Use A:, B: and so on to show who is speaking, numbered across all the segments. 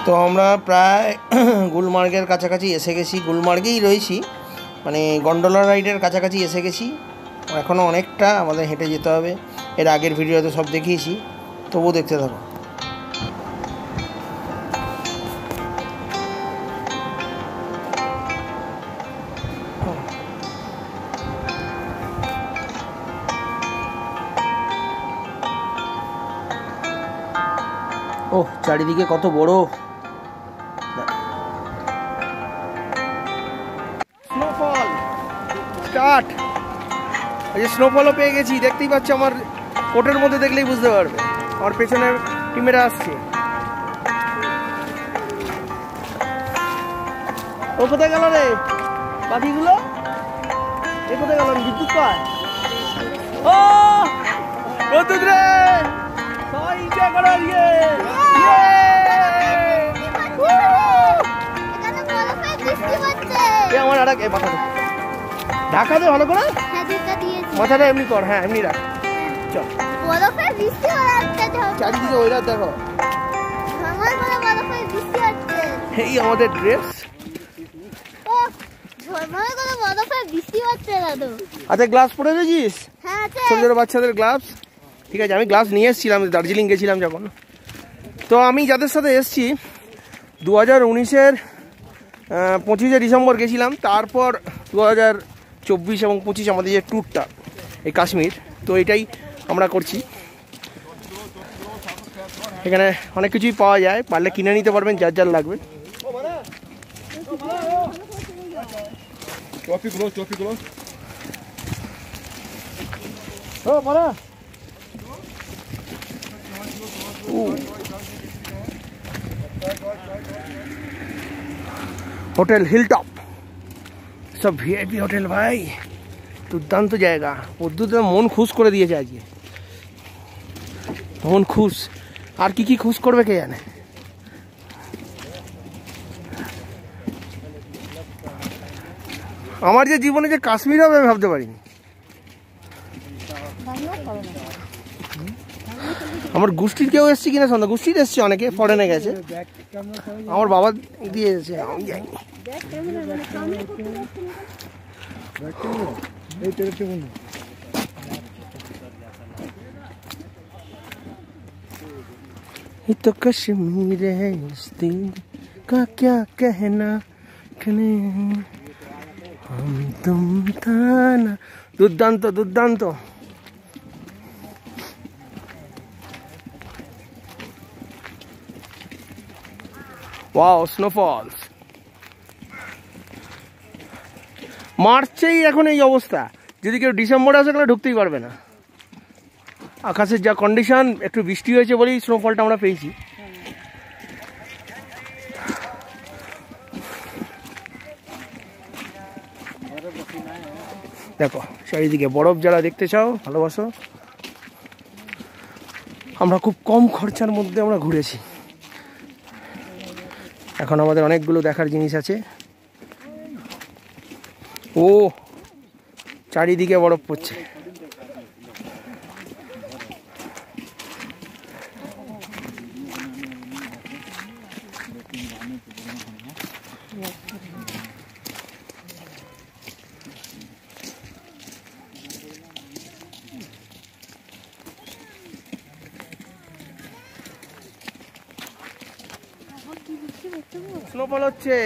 A: তো আমরা প্রায় গুলমার্গের কাছাকাছি এসে গেছি, গুলমার্গেই রয়েছি, মানে গন্ডোলা রাইডের কাছাকাছি এসে গেছি। এখনও অনেকটা আমাদের হেঁটে যেতে হবে। এর আগের ভিডিওতে সব দেখিয়েছি, তবুও দেখতে থাকো। ওহ, চারিদিকে কত বড় স্নোফল স্টার্ট। এই যে স্নোফলও পেয়ে গেছি, দেখতেই পাচ্ছ, আমার কোটের মধ্যে দেখলেই বুঝতে পারবে। আমার পেছনের টিমেরা আসছে। ও কোথায় গেল রে বাকিগুলো? এ কোথায় গেল? বিদ্যুৎ পায়। ও বিদ্যুৎ রে, সবাই এনজয় করো। আমার আর এক ঢাকা দে ভালো করে, মাথাটা এমনি কর। হ্যাঁ, এমনি রাখ। চল, চারিদিকে ওইরা দেখো। এই আমাদের ড্রেস। আচ্ছা, গ্লাভস পরে গেছিস? ছোট ছোট বাচ্চাদের গ্লাভস। ঠিক আছে, আমি গ্লাভস নিয়ে এসেছিলাম দার্জিলিং গেছিলাম যখন। তো আমি যাদের সাথে এসছি 2019-এর 25শে ডিসেম্বর গেছিলাম। তারপর 2024 এবং 25 আমাদের যে ট্যুরটা এই কাশ্মীর, তো এটাই আমরা করছি। এখানে অনেক কিছুই পাওয়া যায়, পারলে কিনে নিতে পারবেন যার যার লাগবে। হোটেল হিলটপ, সব ভিআইপি হোটেল ভাই, দুর্দান্ত জায়গা। পদ্ধতি মন খুশ করে দিয়েছে আজকে, মন খুশ। আর কি কি খুশ করবে কে জানে। আমার যে জীবনে যে কাশ্মীর হবে আমি ভাবতে পারিনি। আমার গোষ্ঠীর কেউ এসছে কিনা সন্ধ্যা, গোষ্ঠীর এসছে, অনেকে ফরেনে গেছে। আমার বাবা দিয়ে এসেছে, আমি যাইনি। ये तो कश्मीर है, इस दिल का क्या कहना, हम तुम था ना। দুর্দান্ত দুর্দান্ত। Wow, snowfalls. মার্চেই এখন এই অবস্থা। যদি কেউ ডিসেম্বরে আসে তাহলে ঢুকতেই পারবে না। আকাশের যা কন্ডিশন, একটু বৃষ্টি হয়েছে বলেই স্নোফলটা আমরা পেয়েছি। দেখো চারিদিকে বরফ, যারা দেখতে চাও ভালোবাসো। আমরা খুব কম খরচার মধ্যে আমরা ঘুরেছি। এখন আমাদের অনেকগুলো দেখার জিনিস আছে। ও চারিদিকে বরফ পড়ছে। স্নোফল হচ্ছে।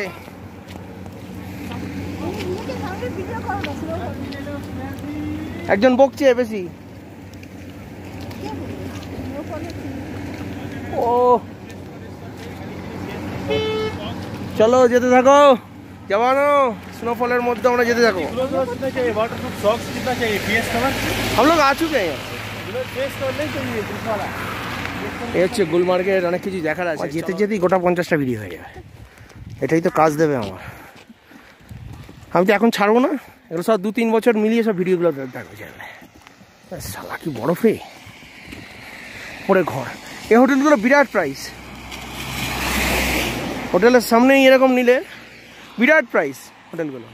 A: একজন বকছে বেশি। ও চলো যেতে থাকো, জওয়ানো। স্নোফলের মধ্যে আমরা যেতে থাকো। हम लोग आ चुके हैं। এই হচ্ছে গুলমার্গের অনেক কিছু দেখার আছে। যেতে যেতেই গোটা 50টা ভিডিও হয়ে যাবে। এটাই তো কাজ দেবে আমার। আমি তো এখন ছাড়বো না, এগুলো সব 2-3 বছর মিলিয়ে সব ভিডিওগুলো দেখবে চাইলে। শালা কি বরফে পরে ঘর। এই হোটেলগুলো বিরাট প্রাইস। হোটেলের সামনেই এরকম নিলে বিরাট প্রাইস হোটেলগুলো।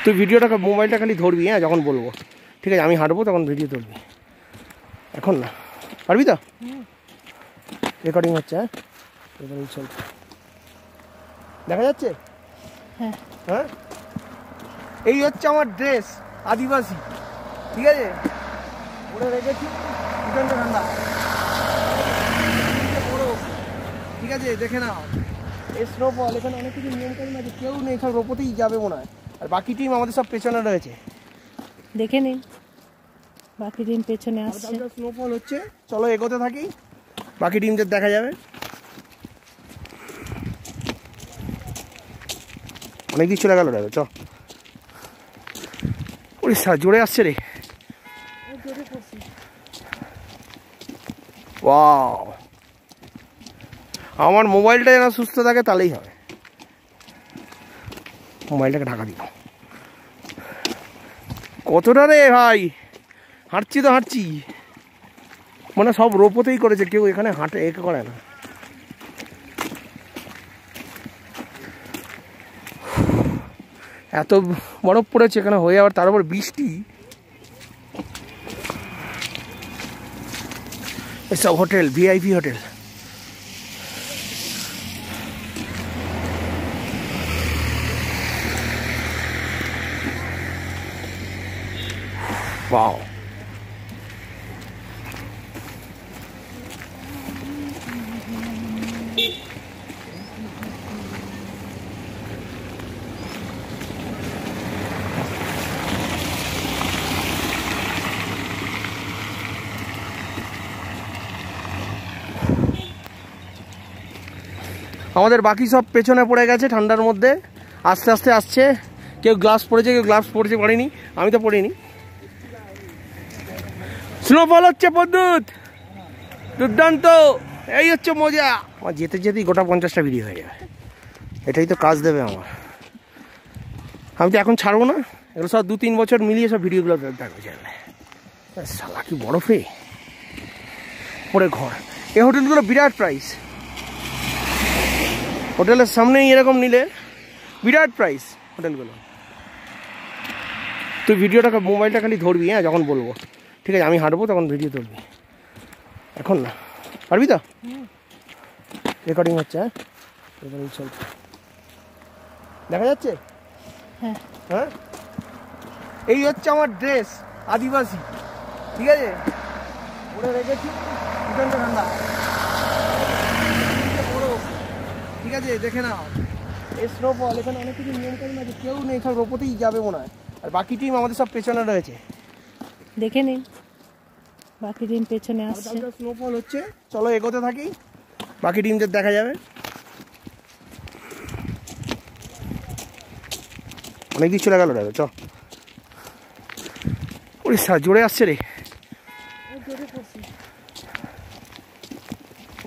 A: তুই ভিডিওটা, মোবাইলটা খালি ধরবি, হ্যাঁ, যখন বলবো। ঠিক আছে, আমি হাঁটবো তখন ভিডিও ধরবি, এখন না। পারবি তো? রেকর্ডিং হচ্ছে। হ্যাঁ, দেখা যাচ্ছে? হ্যাঁ, এই হচ্ছে আমার ড্রেস আদিবাসী, ঠিক আছে, পরে রেখেছি প্রচন্ড ঠান্ডা, ঠিক আছে, দেখে নাও এই স্নোফল। এখানে অনেক কিছু নিয়ম কানুন আছে, কেউ নেই, সব রোপোতেই যাবে মনে হয়। আর বাকি টিম আমাদের সব পেছনে রয়েছে,
B: দেখে নিন বাকি টিম পেছনে আসছে।
A: স্নোফল হচ্ছে, চলো এগোতে থাকি, বাকি টিমদের দেখা যাবে। অনেক কিছু লাগালো দেখো, চ উড়িষ্যা জোরে আসছে রে। ওয়াও, আমার মোবাইলটা যেন সুস্থ থাকে তাহলেই হবে। মোবাইলটাকে ঢাকা দিল। কতটা রে ভাই, হাঁটছি তো হাঁটছি, মানে সব রোপোতেই করেছে, কেউ এখানে হাঁটে এ করে না। এত বরফ পড়েছে এখানে হয়ে, আবার তার উপর বৃষ্টি। এসব হোটেল ভিআইপি হোটেল। Wow. আমাদের বাকি সব পেছনে পড়ে গেছে ঠান্ডার মধ্যে, আস্তে আস্তে আসছে। কেউ গ্লাভস পরেছে, কেউ গ্লাভস পরতে পারেনি, আমি তো পরিনি। স্নোফল হচ্ছে পদ্মুত, দুর্দান্ত, এই হচ্ছে মজা। আমার যেতে যেতেই গোটা 50টা ভিডিও হয়ে যাবে, এটাই তো কাজ দেবে আমার। আমি তো এখন ছাড়বো না, এগুলো সব 2-3 বছর মিলিয়ে সব ভিডিওগুলো দেখা যাবে। শালা কি বরফে পরে ঘর। এই হোটেলগুলো বিরাট প্রাইস, হোটেলের সামনেই এরকম নিলে বিরাট প্রাইস হোটেলগুলো। তুই ভিডিওটা মোবাইলটা খালি ধরবি, হ্যাঁ, যখন বলবো, ঠিক আছে, আমি হাঁটবো তখন ভিডিও ধরবি, এখন না, পারবি তো? রেকর্ডিং হচ্ছে, হ্যাঁ, রেকর্ডিং চলছে, দেখা যাচ্ছে? হ্যাঁ, এই হচ্ছে আমার ড্রেস আদিবাসী, ঠিক আছে, পরে রেখেছি প্রচন্ড ঠান্ডা, ঠিক আছে, দেখে নাও এই স্নোফল। এখানে অনেক কিছু নিয়ম কানুন আছে, কেউ নেই, সব রোপোতেই যাবে মনে হয়। আর বাকি টিম আমাদের সব পেছনে রয়েছে,
B: দেখে নিন বাকি টিম পেছনে আসছে।
A: স্নোফল হচ্ছে, চলো এগোতে থাকি, বাকি টিমদের দেখা যাবে। অনেক কিছু লাগালো দেখো, চ উড়িষ্যা জোরে আসছে রে।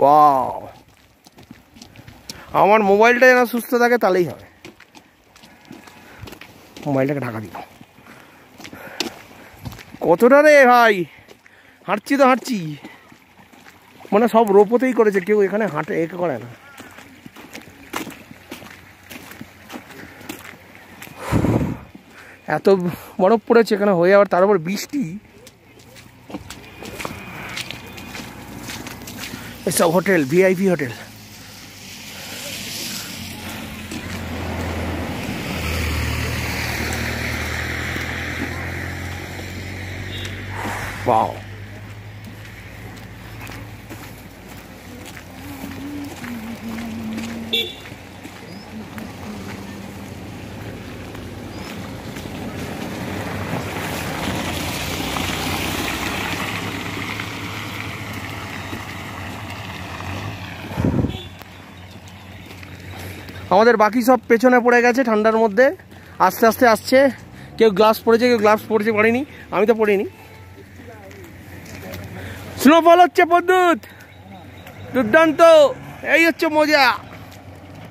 A: ওয়াও, আমার মোবাইলটা যেন সুস্থ থাকে তাহলেই হবে। মোবাইলটাকে ঢাকা দিল। কতটা রে ভাই, হাঁটছি তো হাঁটছি, মানে সব রোপোতেই করেছে, কেউ এখানে হাঁটে এ করে না। এত বরফ পড়েছে এখানে হয়ে, আবার তার উপর বৃষ্টি। এসব হোটেল ভিআইপি হোটেল। Wow. আমাদের বাকি সব পেছনে পড়ে গেছে ঠান্ডার মধ্যে, আস্তে আস্তে আসছে। কেউ গ্লাভস পরেছে, কেউ গ্লাভস পরতে পারেনি, আমি তো পরিনি। স্নোফল হচ্ছে পদ্মুত, দুর্দান্ত, এই হচ্ছে মজা।